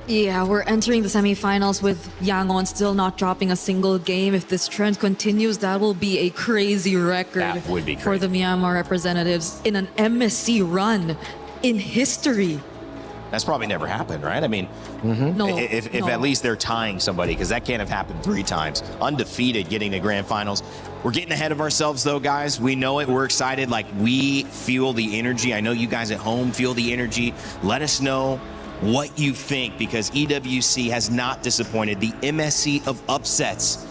Yeah, we're entering the semifinals with Yangon still not dropping a single game. If this trend continues, that will be a crazy record That would be crazy for the Myanmar representatives in an MSC run in history. That's probably never happened, right? I mean, No, if no. at least they're tying somebody, because that can't have happened 3 times. Undefeated, getting to grand finals. We're getting ahead of ourselves, though, guys. We know it. We're excited. Like, we feel the energy. I know you guys at home feel the energy. Let us know what you think, because EWC has not disappointed. The MSC of upsets.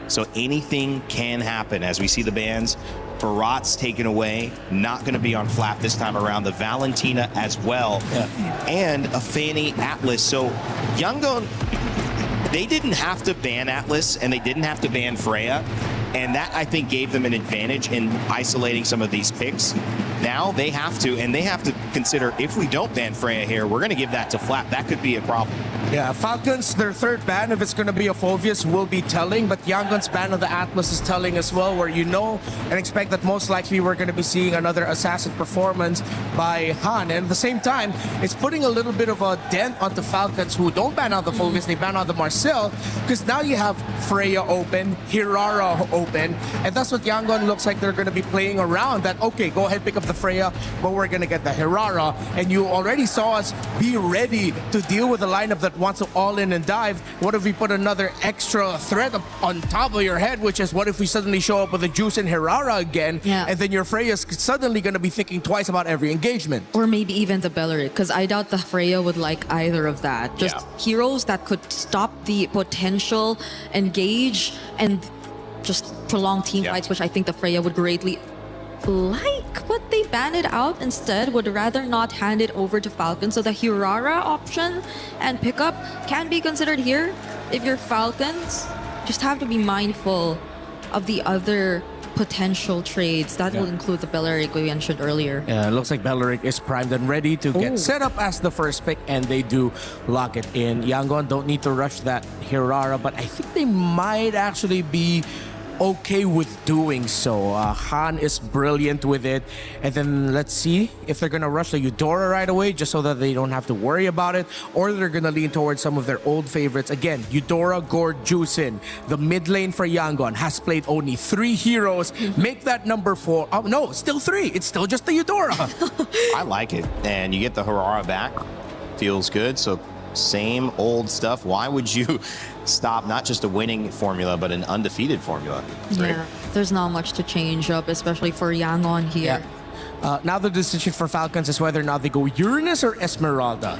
So anything can happen as we see the bans. Barat's taken away, not going to be on flap this time around. The Valentina as well, and a Fanny Atlas. So Yangon, they didn't have to ban Atlas, and they didn't have to ban Freya, and that, I think, gave them an advantage in isolating some of these picks. Now they have to, and they have to consider, if we don't ban Freya here, we're going to give that to flap. That could be a problem. Yeah, Falcons, their third ban, if it's going to be a Phovius, will be telling, but Yangon's ban of the Atlas is telling as well, where you know and expect that most likely we're going to be seeing another assassin performance by Han. And at the same time, it's putting a little bit of a dent onto Falcons, who don't ban out the Phovius, they ban out the Marcel, because now you have Freya open, Hirara open, and that's what Yangon looks like they're going to be playing around. That, okay, go ahead, pick up the Freya, but we're going to get the Hirara, and you already saw us be ready to deal with a lineup that wants to all in and dive. What if we put another extra threat up on top of your head, which is what if we suddenly show up with a Juice and Hirara again, and then your Freya's suddenly going to be thinking twice about every engagement. Or maybe even the Belleric, because I doubt the Freya would like either of that. Just heroes that could stop the potential engage and just prolong team fights, which I think the Freya would greatly like, but they ban it out instead, would rather not hand it over to Falcon. So the Hirara option and pickup can be considered here. If you're Falcons, just have to be mindful of the other potential trades. That will include the Belleric we mentioned earlier. Yeah, it looks like Belleric is primed and ready to get set up as the first pick, and they do lock it in. Yangon don't need to rush that Hirara, but I think they might actually be okay with doing so. Han is brilliant with it, and then let's see if they're gonna rush the Eudora right away just so that they don't have to worry about it, or they're gonna lean towards some of their old favorites. Again, Eudora, Gord, Juicin. The mid lane for Yangon has played only 3 heroes. Make that number 4. Oh no, still 3. It's still just the Eudora. I like it, and you get the Harara back. Feels good. So same old stuff. Why would you stop not just a winning formula, but an undefeated formula? Yeah, there's not much to change up, especially for Yangon here. Now the decision for Falcons is whether or not they go Uranus or Esmeralda.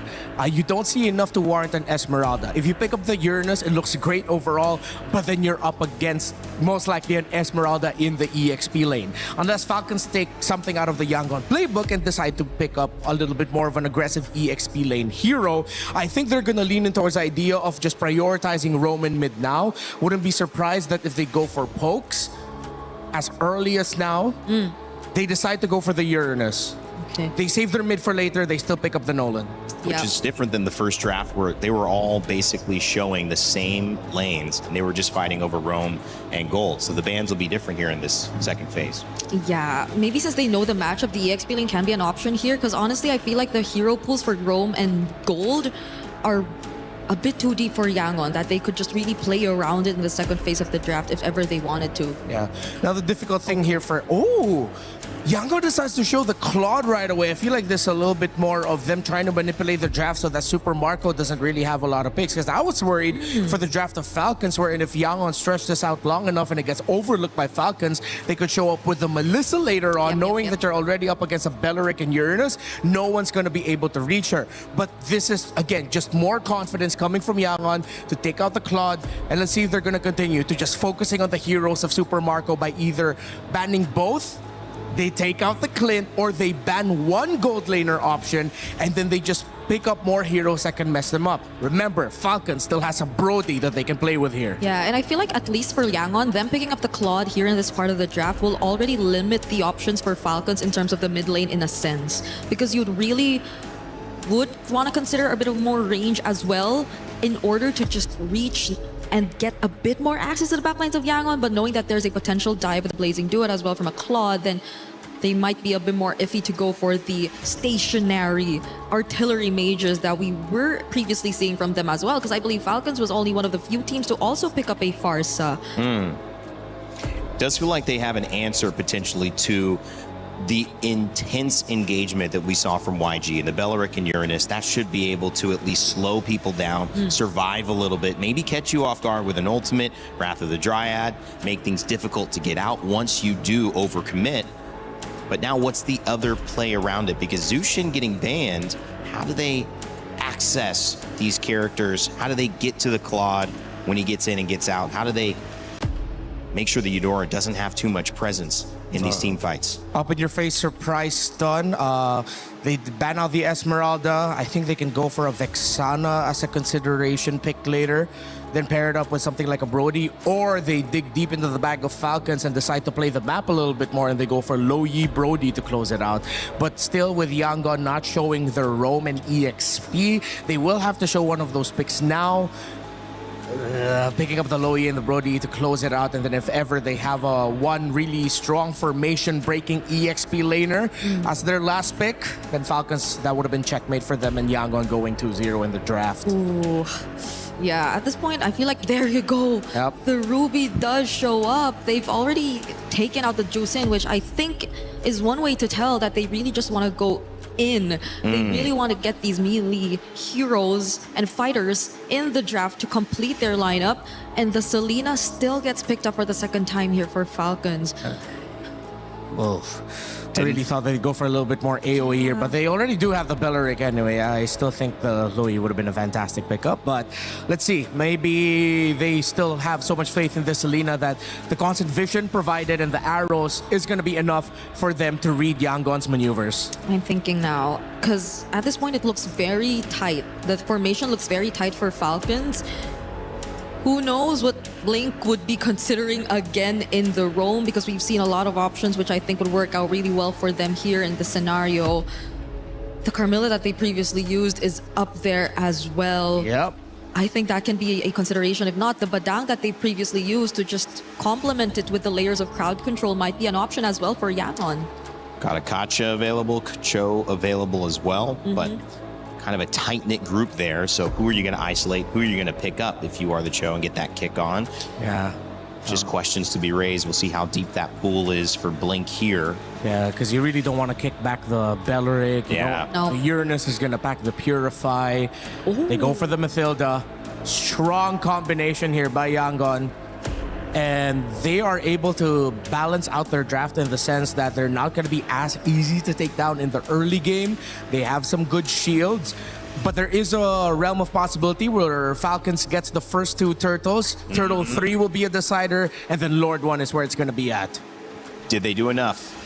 You don't see enough to warrant an Esmeralda. If you pick up the Uranus, it looks great overall, but then you're up against most likely an Esmeralda in the EXP lane. Unless Falcons take something out of the Yangon playbook and decide to pick up a little bit more of an aggressive EXP lane hero, I think they're going to lean in towards the idea of just prioritizing Roman mid now. Wouldn't be surprised that if they go for pokes as early as now, they decide to go for the Uranus. Okay. They save their mid for later, they still pick up the Nolan. Which is different than the first draft, where they were all basically showing the same lanes, and they were just fighting over Rome and Gold. So the bans will be different here in this second phase. Yeah, maybe since they know the matchup, the EXP lane can be an option here, because honestly, I feel like the hero pools for Rome and Gold are a bit too deep for Yangon, that they could just really play around it in the second phase of the draft if ever they wanted to. Yeah. Now the difficult thing here for... Oh! Yangon decides to show the Claude right away. I feel like this is a little bit more of them trying to manipulate the draft so that Super Marco doesn't really have a lot of picks. Because I was worried for the draft of Falcons, wherein if Yangon stretched this out long enough and it gets overlooked by Falcons, they could show up with the Melissa later on, knowing that they're already up against a Belleric and Uranus. No one's going to be able to reach her. But this is, again, just more confidence coming from Yangon to take out the Claude. And let's see if they're going to continue to just focusing on the heroes of Super Marco by either banning both, they take out the Clint, or they ban one gold laner option, and then they just pick up more heroes that can mess them up. Remember, Falcon still has a Brody that they can play with here. Yeah, and I feel like at least for Yangon, them picking up the Claude here in this part of the draft will already limit the options for Falcons in terms of the mid lane in a sense. Because you'd really would want to consider a bit of more range as well in order to just reach and get a bit more access to the backlines of Yangon, but knowing that there's a potential dive with the Blazing Duet as well from a Claude, then they might be a bit more iffy to go for the stationary artillery mages that we were previously seeing from them as well. Because I believe Falcons was only one of the few teams to also pick up a Farsa. Does feel like they have an answer potentially to the intense engagement that we saw from YG and the Belleric and Uranus. That should be able to at least slow people down, survive a little bit, maybe catch you off guard with an ultimate, Wrath of the Dryad, make things difficult to get out once you do overcommit. But now what's the other play around it? Because Zushin getting banned, how do they access these characters? How do they get to the Claude when he gets in and gets out? How do they make sure the Eudora doesn't have too much presence in these team fights? Up in your face surprise stun. They ban out the Esmeralda. I think they can go for a Vexana as a consideration pick later, then pair it up with something like a Brody, or they dig deep into the bag of Falcons and decide to play the map a little bit more and they go for Low Yi Brody to close it out. But still, with Yangon not showing their Roam and EXP, they will have to show one of those picks now. Picking up the Lowy and the Brody to close it out, and then if ever they have one really strong formation breaking EXP laner as their last pick, then Falcons, that would have been checkmate for them, and Yangon going 2-0 in the draft. Ooh. Yeah, at this point, I feel like there you go. Yep. The Ruby does show up. They've already taken out the Juicing, which I think is one way to tell that they really just want to go in. They really want to get these melee heroes and fighters in the draft to complete their lineup. And the Selena still gets picked up for the second time here for Falcons. I really thought they'd go for a little bit more AoE here, but they already do have the Belleric anyway. I still think the Lowy would have been a fantastic pickup, but let's see. Maybe they still have so much faith in the Selena that the constant vision provided and the arrows is going to be enough for them to read Yangon's maneuvers. I'm thinking now, because at this point it looks very tight. The formation looks very tight for Falcons. Who knows what Blink would be considering again in the roam, because we've seen a lot of options which I think would work out really well for them here in the scenario. The Carmilla that they previously used is up there as well. Yep. I think that can be a consideration. If not, the Badang that they previously used to just complement it with the layers of crowd control might be an option as well for Yangon. Got a Kacha available, Cho available as well, but kind of a tight-knit group there. So who are you going to isolate? Who are you going to pick up if you are the Cho and get that kick on? Yeah. Just questions to be raised. We'll see how deep that pool is for Blink here. Yeah, because you really don't want to kick back the Belleric. Yeah. No. The Uranus is going to pack the Purify. They go for the Mathilda. Strong combination here by Yangon. And they are able to balance out their draft in the sense that they're not going to be as easy to take down in the early game. They have some good shields. But there is a realm of possibility where Falcons gets the first two turtles. Turtle 3 will be a decider, and then Lord 1 is where it's going to be at. Did they do enough?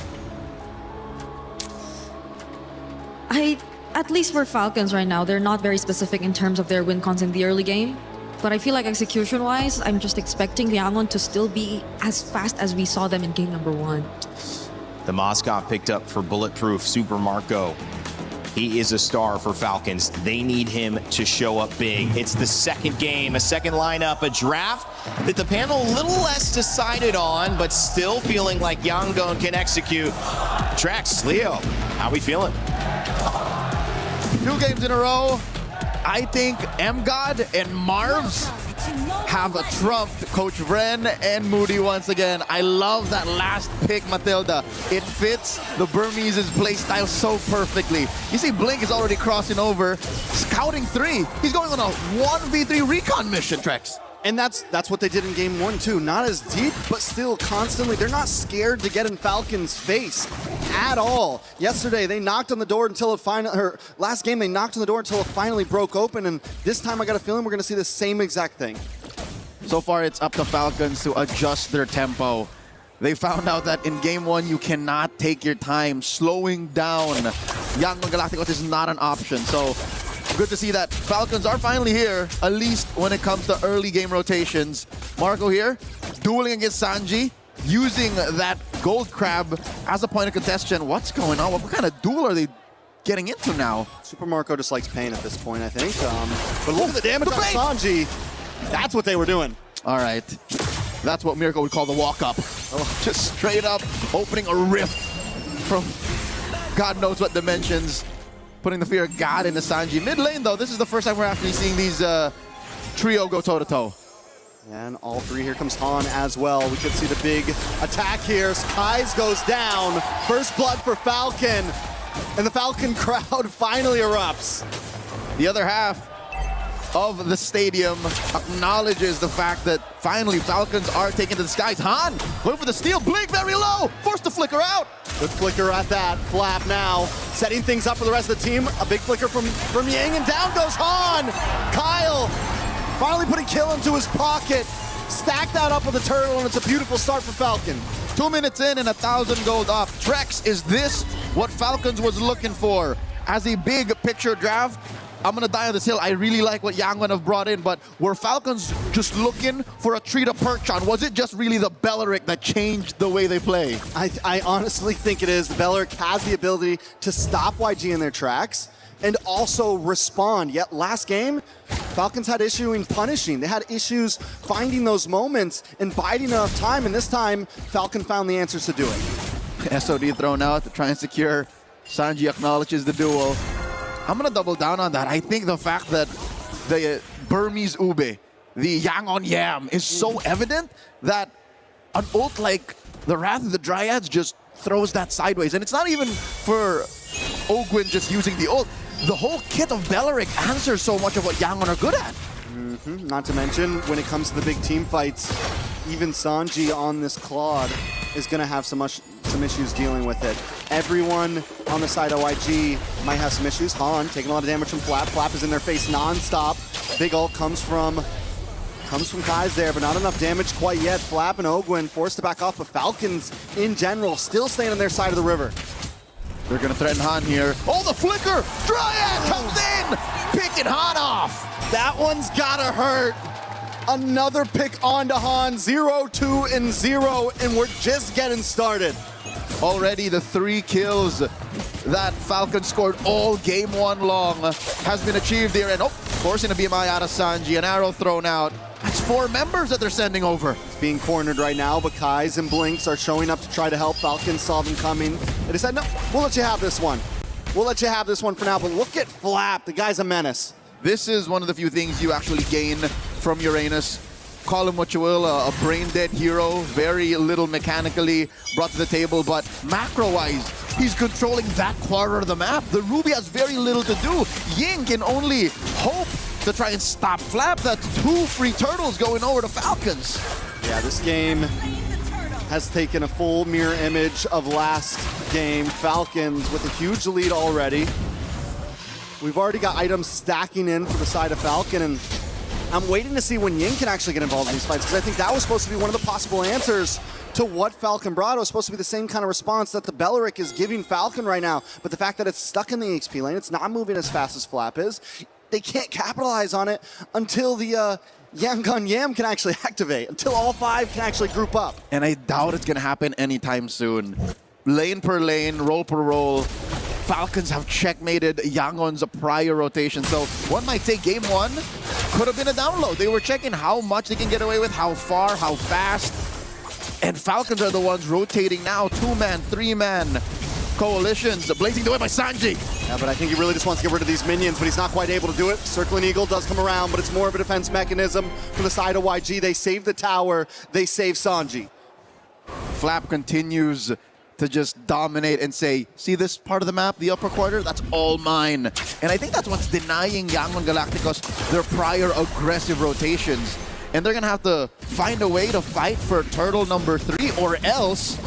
At least for Falcons right now, they're not very specific in terms of their win cons in the early game. But I feel like execution-wise, I'm just expecting Yangon to still be as fast as we saw them in game number 1. The Moscow picked up for Bulletproof Super Marco. He is a star for Falcons. They need him to show up big. It's the second game, a second lineup, a draft that the panel a little less decided on, but still feeling like Yangon can execute. Trax, Leo, how we feeling? 2 games in a row. I think M-God and Marvs have trumped Coach Vren and Moody once again. I love that last pick, Matilda. It fits the Burmese's playstyle so perfectly. You see Blink is already crossing over, scouting 3. He's going on a 1v3 recon mission, Trex. And that's what they did in game 1 too. Not as deep, but still constantly. They're not scared to get in Falcon's face at all. Yesterday they knocked on the door until it finally, or last game they knocked on the door until it finally broke open. And this time I got a feeling we're gonna see the same exact thing. So far it's up to Falcons to adjust their tempo. They found out that in game 1 you cannot take your time. Slowing down Yangon Galacticos is not an option. So good to see that Falcons are finally here, at least when it comes to early game rotations. Marco here, dueling against Sanji, using that gold crab as a point of contention. What's going on? What kind of duel are they getting into now? Super Marco just likes pain at this point, I think. But look at the damage on Sanji. That's what they were doing. All right. That's what Mirko would call the walk-up. Just straight up opening a rift from God knows what dimensions, putting the fear of God into Sanji. Mid lane, though, this is the first time we're actually seeing these trio go toe-to-toe. And all three, here comes Han as well. We could see the big attack here. Kai's goes down. First blood for Falcon. And the Falcon crowd finally erupts. The other half of the stadium acknowledges the fact that finally Falcons are taken to the skies. Han going for the steal, Blink very low, forced to flicker out. Good flicker at that. Flap now, setting things up for the rest of the team. A big flicker from Yang, and down goes Han. Kyle finally putting kill into his pocket. Stack that up with the turtle, and it's a beautiful start for Falcon. 2 minutes in and 1,000 gold up. Trex, is this what Falcons was looking for? As a big picture draft, I'm gonna die on this hill. I really like what Yangon have brought in, but were Falcons just looking for a tree to perch on? Was it just really the Belleric that changed the way they play? I honestly think it is. Belleric has the ability to stop YG in their tracks and also respond. Yet last game, Falcons had issue in punishing. They had issues finding those moments and biding enough time, and this time, Falcon found the answers to do it. SOD thrown out to try and secure. Sanji acknowledges the duel. I'm gonna double down on that. I think the fact that the Burmese Ube, the Yangon Yam, is so evident that an ult like the Wrath of the Dryads just throws that sideways. And it's not even for Ogwin just using the ult. The whole kit of Belleric answers so much of what Yangon are good at. Not to mention, when it comes to the big team fights, even Sanji on this Claude is going to have some issues dealing with it. Everyone on the side of YG might have some issues. Han taking a lot of damage from Flap. Flap is in their face non-stop. Big ult comes from Kai's there, but not enough damage quite yet. Flap and Ogwin forced to back off, but Falcons in general still staying on their side of the river. They're going to threaten Han here. Oh, the flicker! Dryad comes in! Picking Han off! That one's gotta hurt. Another pick onto Han, 0, 2, and 0, and we're just getting started. Already the 3 kills that Falcon scored all game 1 long has been achieved here. And forcing a BMI out of Sanji, an arrow thrown out. That's 4 members that they're sending over. It's being cornered right now, but Kai's and Blinks are showing up to try to help. Falcons saw them coming. They decided, no, we'll let you have this one. We'll let you have this one for now, but look at Flap. The guy's a menace. This is one of the few things you actually gain from Uranus. Call him what you will, a brain-dead hero, very little mechanically brought to the table, but macro-wise, he's controlling that quarter of the map. The Ruby has very little to do. Ying can only hope to try and stop Flap. That's 2 free turtles going over to Falcons. Yeah, this game has taken a full mirror image of last game. Falcons with a huge lead already. We've already got items stacking in for the side of Falcon, and I'm waiting to see when Ying can actually get involved in these fights, because I think that was supposed to be one of the possible answers to what Falcon brought. It was supposed to be the same kind of response that the Belleric is giving Falcon right now, but the fact that it's stuck in the XP lane, it's not moving as fast as Flap is, they can't capitalize on it until the Yangon Yam can actually activate, until all 5 can actually group up. And I doubt it's going to happen anytime soon. Lane per lane, roll per roll. Falcons have checkmated Yangon's prior rotation. So one might say game 1 could have been a download. They were checking how much they can get away with, how far, how fast. And Falcons are the ones rotating now. 2-man, 3-man coalitions. Blazing the way by Sanji. Yeah, but I think he really just wants to get rid of these minions, but he's not quite able to do it. Circling Eagle does come around, but it's more of a defense mechanism from the side of YG. They save the tower. They save Sanji. Flap continues to just dominate and say, see this part of the map, the upper quarter, that's all mine. And I think that's what's denying Yangon Galacticos their prior aggressive rotations. And they're gonna have to find a way to fight for turtle number 3, or else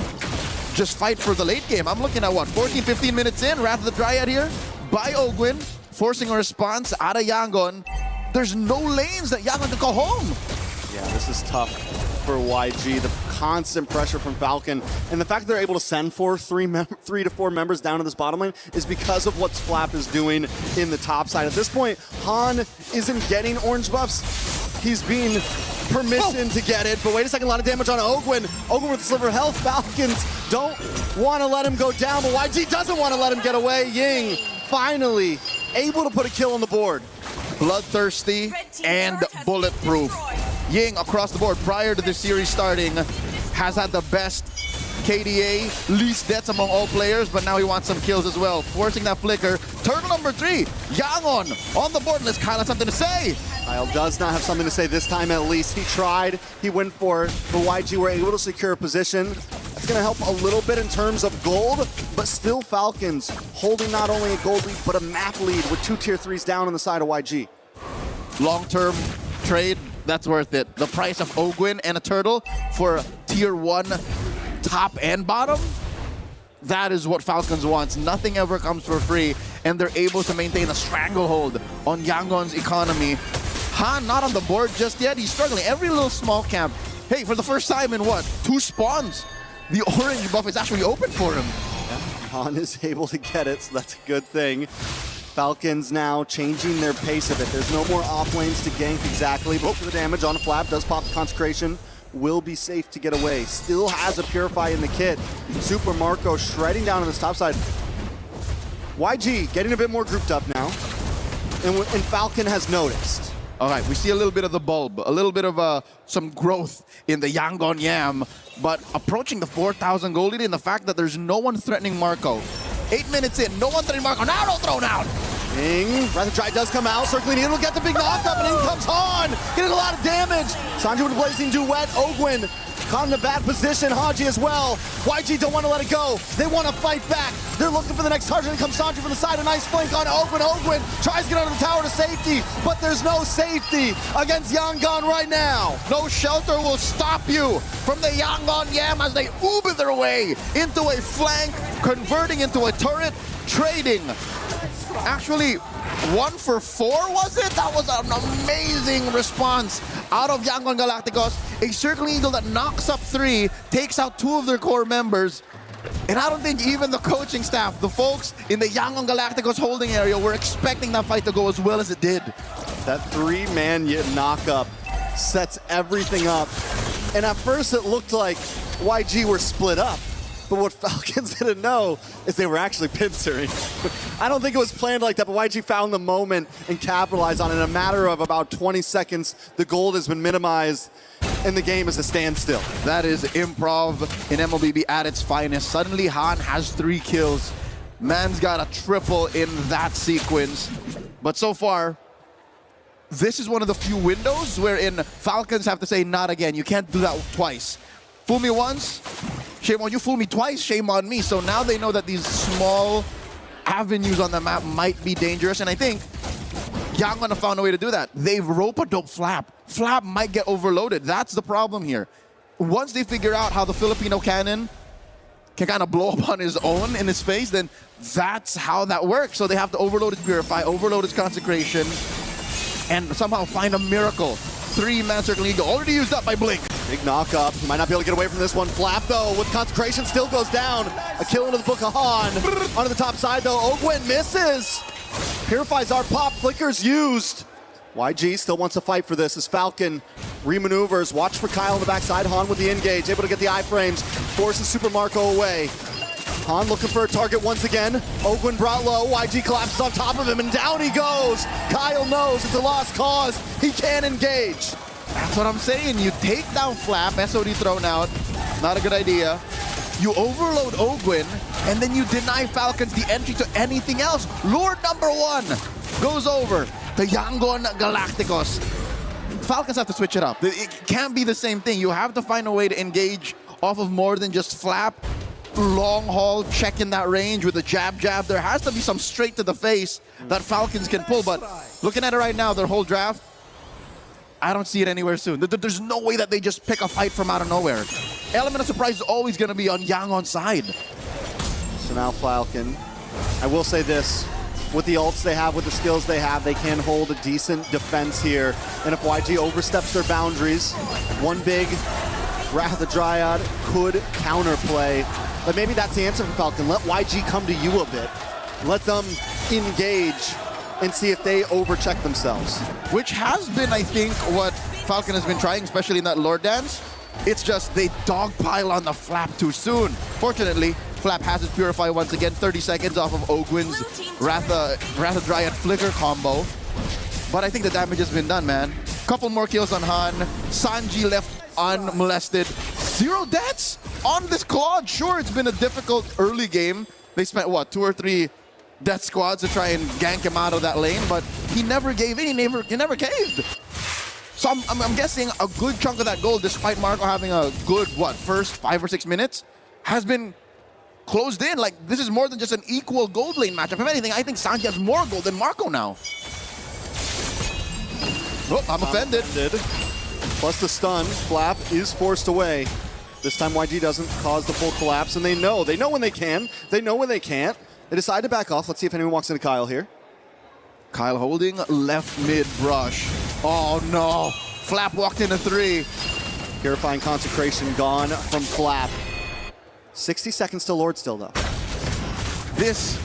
just fight for the late game. I'm looking at what, 14, 15 minutes in, Wrath of the Dryad here by Ogwin, forcing a response out of Yangon. There's no lanes that Yangon can go home. Yeah, this is tough for YG. The constant pressure from Falcon, and the fact that they're able to send 3 to 4 members down to this bottom lane is because of what Flap is doing in the top side. At this point, Han isn't getting orange buffs. He's being permissioned to get it, but wait a second, a lot of damage on Ogwin. Ogwin with sliver health. Falcons don't want to let him go down, but YG doesn't want to let him get away. Ying finally able to put a kill on the board. Bloodthirsty and bulletproof. Ying across the board prior to the series starting has had the best KDA, least deaths among all players, but now he wants some kills as well. Forcing that flicker. Turtle number 3, Yangon on the board. Let's Kyle have something to say. Kyle does not have something to say this time at least. He tried, he went for it, but YG were able to secure a position. That's gonna help a little bit in terms of gold, but still Falcons holding not only a gold lead, but a map lead with 2 tier 3s down on the side of YG. Long-term trade, that's worth it. The price of Ogwin and a turtle for tier 1 top and bottom, that is what Falcons wants. Nothing ever comes for free, and they're able to maintain a stranglehold on Yangon's economy. Han not on the board just yet. He's struggling. Every little small camp. Hey, for the first time in what? 2 spawns. The orange buff is actually open for him. Han is able to get it, so that's a good thing. Falcons now changing their pace of it. There's no more off lanes to gank exactly, but for the damage on a flap, does pop the Consecration, will be safe to get away. Still has a Purify in the kit. Super Marco shredding down on this top side. YG getting a bit more grouped up now, and Falcon has noticed. All right, we see a little bit of the bulb, a little bit of some growth in the Yangon Yam, but approaching the 4,000 gold lead, and the fact that there's no one threatening Marco. 8 minutes in, no one threatening Marco. Now don't throw down. Wrath of Dry does come out, circling in, will get the big knock-up, and in comes Han, getting a lot of damage. Sanji with a blazing duet, Ogwin caught in a bad position, Haji as well. YG don't want to let it go, they want to fight back. They're looking for the next target, and comes Sanji from the side, a nice flank on Ogwin. Ogwin tries to get under the tower to safety, but there's no safety against Yangon right now. No shelter will stop you from the Yangon Yam as they Uber their way into a flank, converting into a turret, trading. Actually, 1 for 4 was it? That was an amazing response out of Yangon Galacticos. A Circling Eagle that knocks up 3, takes out 2 of their core members. And I don't think even the coaching staff, the folks in the Yangon Galacticos holding area, were expecting that fight to go as well as it did. That 3-man knock-up sets everything up. And at first it looked like YG were split up. But what Falcons didn't know is they were actually pincering. I don't think it was planned like that, but YG found the moment and capitalized on it. In a matter of about 20 seconds, the gold has been minimized, and the game is a standstill. That is improv in MLBB at its finest. Suddenly, Han has 3 kills. Man's got a triple in that sequence. But so far, this is one of the few windows wherein Falcons have to say, not again. You can't do that twice. Fool me once, shame on you. Fool me twice, shame on me. So now they know that these small avenues on the map might be dangerous, and I think Yangon have found a way to do that. They've rope-a-dope Flap. Flap might get overloaded. That's the problem here. Once they figure out how the Filipino cannon can kind of blow up on his own in his face, then that's how that works. So they have to overload his Purify, overload his Consecration, and somehow find a miracle. 3-man Circling Eagle already used up by Blink. Big knock-up. He might not be able to get away from this one. Flap, though, with Consecration, still goes down. A kill into the Book of Han. Onto the top side, though. Ogwin misses. Purifies our pop. Flicker's used. YG still wants to fight for this as Falcon remaneuvers. Watch for Kyle on the backside. Han with the engage. Able to get the iframes. Forces Super Marco away. Han looking for a target once again. Ogwin brought low. YG collapses on top of him, and down he goes. Kyle knows it's a lost cause. He can't engage. That's what I'm saying. You take down Flap, SOD thrown out. Not a good idea. You overload Ogwin, and then you deny Falcons the entry to anything else. Lord number 1 goes over to Yangon Galacticos. Falcons have to switch it up. It can't be the same thing. You have to find a way to engage off of more than just Flap. Long haul, check in that range with a jab. There has to be some straight to the face that Falcons can pull, but looking at it right now, their whole draft, I don't see it anywhere soon. There's no way that they just pick a fight from out of nowhere. Element of surprise is always going to be on Yangon's side. So now Falcon, I will say this, with the ults they have, with the skills they have, they can hold a decent defense here. And if YG oversteps their boundaries, one big Wrath of the Dryad could counterplay. But maybe that's the answer for Falcon. Let YG come to you a bit. Let them engage and see if they overcheck themselves. Which has been, I think, what Falcon has been trying, especially in that Lord Dance. It's just they dogpile on the Flap too soon. Fortunately, Flap has his Purify once again, 30 seconds off of Ogwin's Wrath of Dryad Flicker combo. But I think the damage has been done, man. Couple more kills on Han. Sanji left unmolested. 0 deaths? on this Claude, sure, it's been a difficult early game. They spent, what, 2 or 3 death squads to try and gank him out of that lane, but he never gave in, he never caved. So I'm guessing a good chunk of that gold, despite Marco having a good, what, first 5 or 6 minutes, has been closed in. Like, this is more than just an equal gold lane matchup. If anything, I think Sanji has more gold than Marco now. Oh, I'm offended. Plus the stun, Flap is forced away. This time YG doesn't cause the full collapse, and they know when they can, they know when they can't. They decide to back off. Let's see if anyone walks into Kyle here. Kyle holding left mid brush. Oh no, Flap walked into 3. Purifying Consecration gone from Flap. 60 seconds to Lord still though. This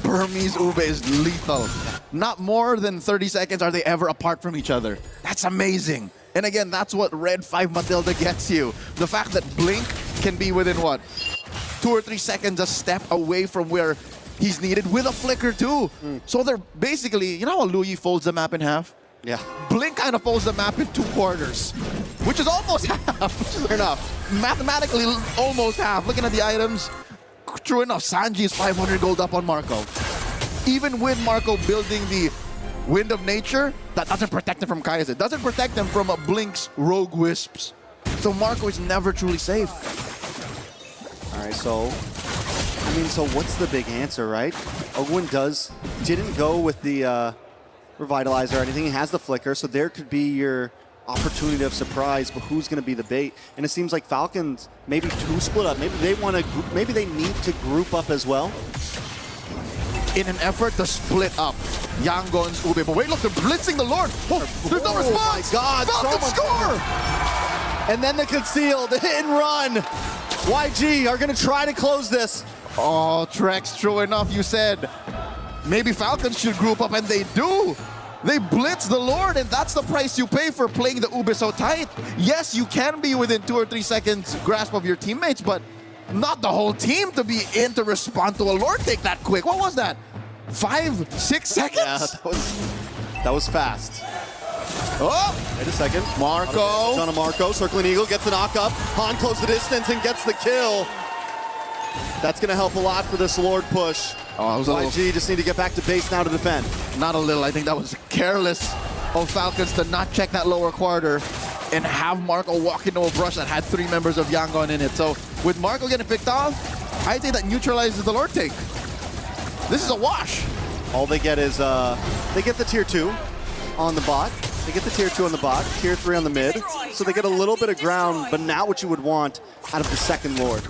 Burmese Ube is lethal. Not more than 30 seconds are they ever apart from each other. That's amazing. And again, that's what Red 5 Matilda gets you. The fact that Blink can be within what? 2 or 3 seconds a step away from where he's needed with a flicker too. So they're basically, you know how Louis folds the map in half? Yeah. Blink kind of folds the map in 2 quarters, which is almost half. Fair enough. Mathematically, almost half. Looking at the items, true enough, Sanji is 500 gold up on Marco. Even with Marco building the Wind of Nature, that doesn't protect him from Kaiser. It doesn't protect him from Blink's Rogue Wisps. So Marco is never truly safe. All right, so what's the big answer, right? Ogwin didn't go with the Revitalizer or anything. He has the Flicker, so there could be your opportunity of surprise, but who's going to be the bait? And it seems like Falcons, maybe 2 split up. Maybe they need to group up as well. In an effort to split up Yangon's Ube. But wait, look, they're blitzing the Lord. Oh, there's no response. My God, Falcons score! And then the conceal, the hit and run. YG are going to try to close this. Oh, Trex, true enough, you said maybe Falcons should group up, and they do. They blitz the Lord, and that's the price you pay for playing the Ube so tight. Yes, you can be within 2 or 3 seconds grasp of your teammates, but not the whole team to be in to respond to a Lord take that quick. What was that? 5, 6 seconds? Yeah, that was fast. Oh! Wait a second. Marco. On a Marco. Circling Eagle gets the knock up. Han closed the distance and gets the kill. That's going to help a lot for this Lord push. Oh, YG just need to get back to base now to defend. Not a little. I think that was careless of Falcons to not check that lower quarter and have Marco walk into a brush that had 3 members of Yangon in it. So with Marco getting picked off, I think that neutralizes the Lord take. This is a wash. All they get is, they get the tier 2 on the bot. They get the tier 2 on the bot, tier 3 on the mid. So they get a little bit of ground, but not what you would want out of the second Lord.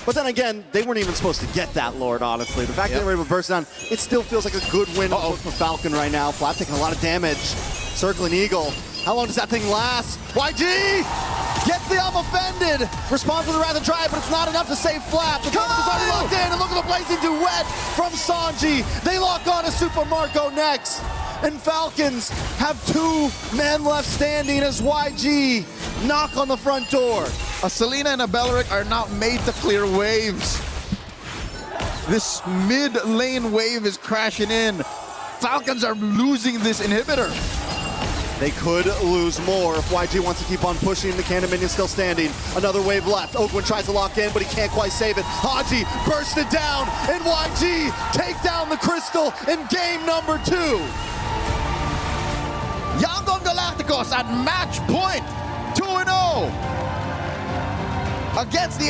But then again, they weren't even supposed to get that Lord, honestly. The fact that they were able to burst down, it still feels like a good win for Falcon right now. Flap taking a lot of damage. Circling Eagle. How long does that thing last? YG gets the offended. Responds with the Wrath of Drive, but it's not enough to save Flap. The Falcons is already locked in, and look at the blazing duet from Sanji. They lock on to Super Marco next. And Falcons have 2 men left standing as YG knock on the front door. A Selena and a Belleric are not made to clear waves. This mid lane wave is crashing in. Falcons are losing this inhibitor. They could lose more if YG wants to keep on pushing. The Cannon Minion still standing. Another wave left. Oakwood tries to lock in, but he can't quite save it. Haji burst it down, and YG take down the Crystal in game number 2. Yangon Galacticos at match point, 2-0 against the